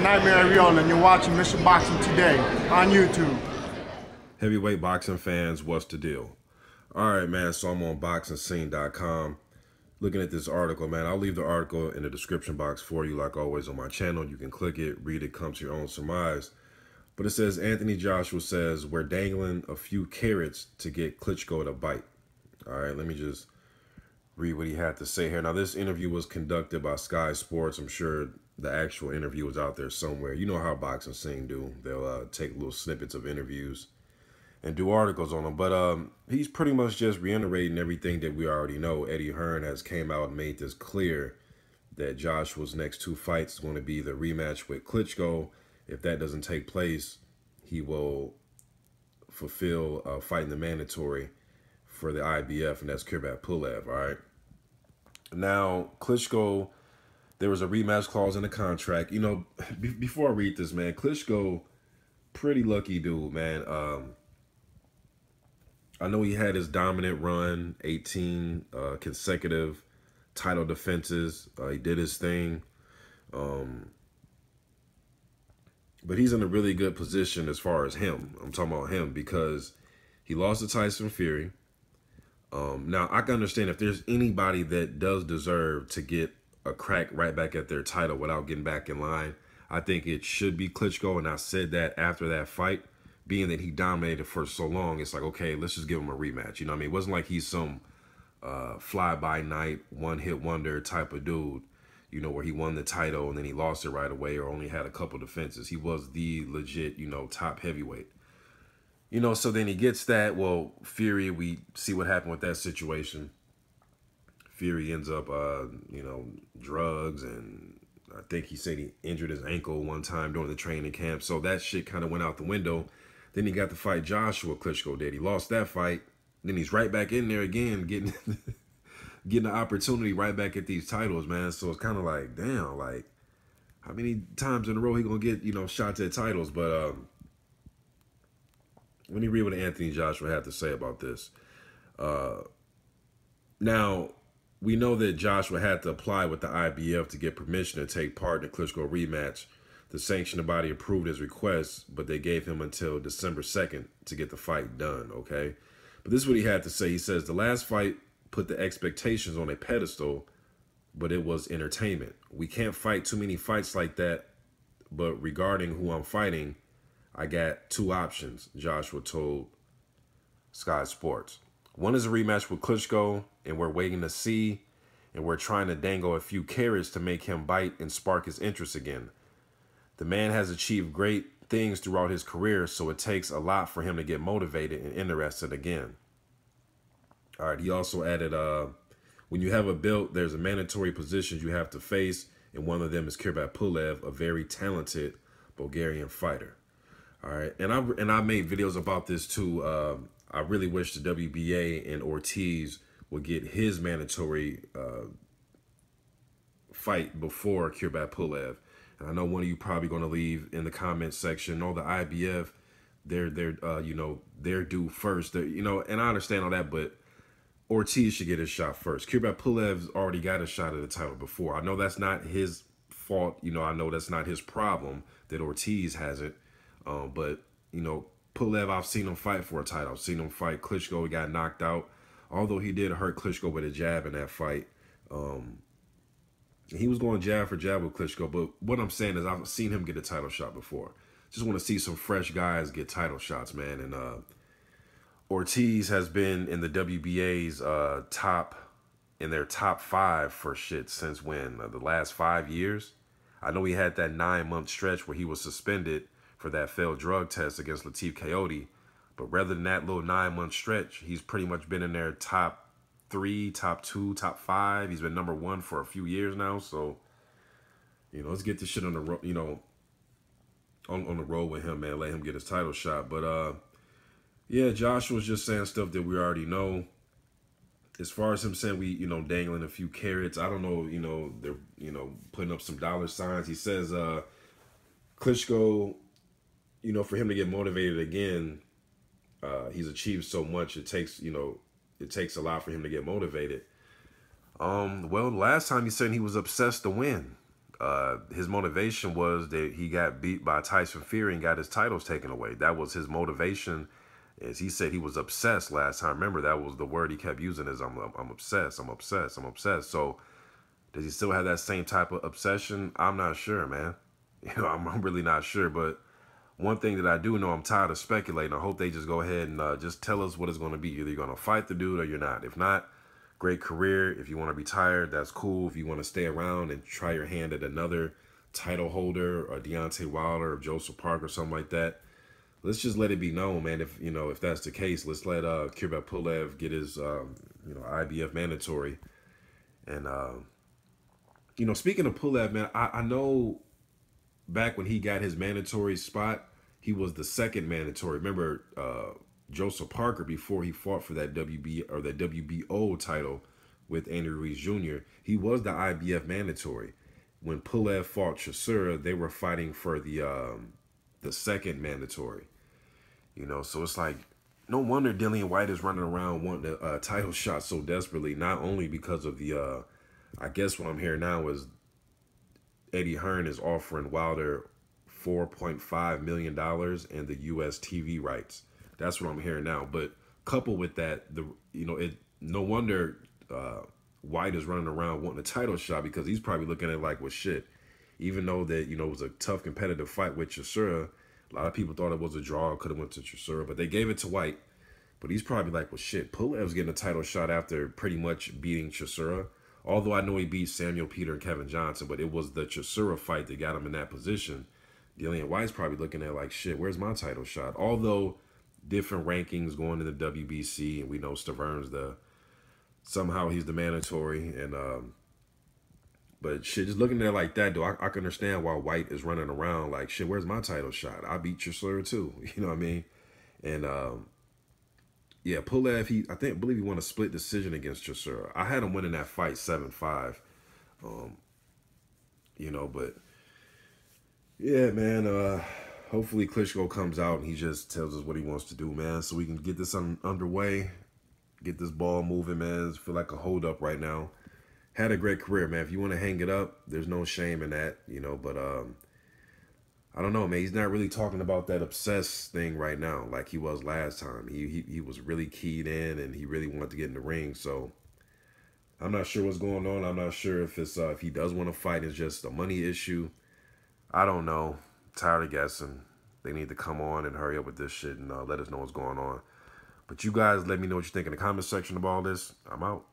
Nightmare Ariola, and you're watching Mission Boxing Today on YouTube. Heavyweight boxing fans, what's the deal? All right, man, so I'm on boxingscene.com looking at this article, man. I'll leave the article in the description box for you, like always on my channel. You can click it, read it, come to your own surmise. But it says, Anthony Joshua says, we're dangling a few carrots to get Klitschko to bite. All right, let me just read what he had to say here. Now, this interview was conducted by Sky Sports. I'm sure the actual interview was out there somewhere. You know how Boxing Scene do. They'll take little snippets of interviews and do articles on them. But he's pretty much just reiterating everything that we already know. Eddie Hearn has came out and made this clear that Joshua's next two fights is going to be the rematch with Klitschko. If that doesn't take place, he will fulfill fighting the mandatory for the IBF, and that's Pulev, all right? Now, Klitschko, there was a rematch clause in the contract. You know, before I read this, man, Klitschko, pretty lucky dude, man. I know he had his dominant run, 18 consecutive title defenses. He did his thing. But he's in a really good position as far as him. I'm talking about him because he lost to Tyson Fury. Now, I can understand if there's anybody that does deserve to get a crack right back at their title without getting back in line, I think it should be Klitschko. And I said that after that fight, being that he dominated for so long, it's like, okay, let's just give him a rematch. You know what I mean? It wasn't like he's some fly-by-night, one-hit wonder type of dude, you know, where he won the title and then he lost it right away or only had a couple defenses. He was the legit, you know, top heavyweight. You know, so then he gets that. Well, Fury, we see what happened with that situation. Fury ends up, you know, drugs, and I think he said he injured his ankle one time during the training camp. So that shit kind of went out the window. Then he got to fight Joshua, Klitschko did. He lost that fight. Then he's right back in there again, getting getting the opportunity right back at these titles, man. So it's kind of like, damn, like, how many times in a row he gonna get, you know, shots at titles? But let me read what Anthony Joshua had to say about this. Now, we know that Joshua had to apply with the IBF to get permission to take part in the Klitschko rematch. The sanctioning body approved his request, but they gave him until December 2nd to get the fight done, okay? But this is what he had to say. He says, the last fight put the expectations on a pedestal, but it was entertainment. We can't fight too many fights like that, but regarding who I'm fighting, I got two options, Joshua told Sky Sports. One is a rematch with Klitschko, and we're waiting to see, and we're trying to dangle a few carrots to make him bite and spark his interest again. The man has achieved great things throughout his career, so it takes a lot for him to get motivated and interested again. All right, he also added, when you have a belt, there's a mandatory positions you have to face, and one of them is Pulev, a very talented Bulgarian fighter. All right, and I made videos about this too. I really wish the WBA and Ortiz would get his mandatory fight before Pulev. And I know one of you probably going to leave in the comment section, no, the IBF, you know, they're due first. They're, you know, and I understand all that, but Ortiz should get his shot first. Pulev's already got a shot at the title before. I know that's not his fault. You know, I know that's not his problem that Ortiz hasn't. But, you know, Pulev, I've seen him fight for a title. I've seen him fight Klitschko. He got knocked out. Although he did hurt Klitschko with a jab in that fight. He was going jab for jab with Klitschko. But what I'm saying is I've seen him get a title shot before. Just want to see some fresh guys get title shots, man. And Ortiz has been in the WBA's in their top 5 for shit since when? The last 5 years? I know he had that 9-month stretch where he was suspended for that failed drug test against Latif Coyote. But rather than that little 9-month stretch, he's pretty much been in their top 3, top 2, top 5. He's been number 1 for a few years now. So, you know, let's get this shit on the road, you know, on the road with him, man. Let him get his title shot. But, yeah, Josh was just saying stuff that we already know. As far as him saying we, you know, dangling a few carrots, I don't know, you know, they're, you know, putting up some dollar signs. He says, Klitschko, you know, for him to get motivated again, he's achieved so much. It takes, you know, it takes a lot for him to get motivated. Well, last time he said he was obsessed to win. His motivation was that he got beat by Tyson Fury and got his titles taken away. That was his motivation. As he said, he was obsessed last time. Remember, that was the word he kept using, is I'm obsessed, I'm obsessed, I'm obsessed. So does he still have that same type of obsession? I'm not sure, man. I'm really not sure. But one thing that I do know, I'm tired of speculating. I hope they just go ahead and just tell us what it's going to be. Either you're going to fight the dude or you're not. If not, great career. If you want to retire, that's cool. If you want to stay around and try your hand at another title holder or Deontay Wilder or Joseph Parker or something like that, let's just let it be known, man. If that's the case, let's let Kirbet Pulev get his IBF mandatory. And speaking of Pulev, man, I know back when he got his mandatory spot, he was the second mandatory. Remember Joseph Parker, before he fought for that WBO title with Andy Ruiz Jr., he was the IBF mandatory. When Pulev fought Chisora, they were fighting for the second mandatory. So it's like, no wonder Dillian White is running around wanting a title shot so desperately. Not only because of the, I guess what I'm hearing now is Eddie Hearn is offering Wilder $4.5 million and the U.S. TV rights. That's what I'm hearing now. But coupled with that, no wonder White is running around wanting a title shot, because he's probably looking at it like, well, shit. Even though that it was a tough competitive fight with Chisora, a lot of people thought it was a draw, could have went to Chisora, but they gave it to White. But he's probably like, well, shit, Pulev's getting a title shot after pretty much beating Chisora. Although I know he beat Samuel Peter and Kevin Johnson, but it was the Chisora fight that got him in that position. Dillian White's probably looking at like, shit, where's my title shot? Although different rankings going to the WBC, and we know Staverne's somehow he's the mandatory, and but shit, just looking at it like that, though, I can understand why White is running around like, shit, where's my title shot? I beat Chisora too, you know what I mean? And yeah, Pulev, I believe he won a split decision against Chisora. I had him winning that fight 7-5. But yeah, man, hopefully Klitschko comes out and he just tells us what he wants to do, man, so we can get this underway, get this ball moving, man. I feel like a hold up right now. Had a great career, man. If you want to hang it up, there's no shame in that, but I don't know, man. He's not really talking about that obsessed thing right now like he was last time. He was really keyed in, and he really wanted to get in the ring. So I'm not sure what's going on. I'm not sure if it's if he does want to fight, it's just a money issue. I don't know. Tired of guessing. They need to come on and hurry up with this shit and let us know what's going on. But you guys let me know what you think in the comment section of all this. I'm out.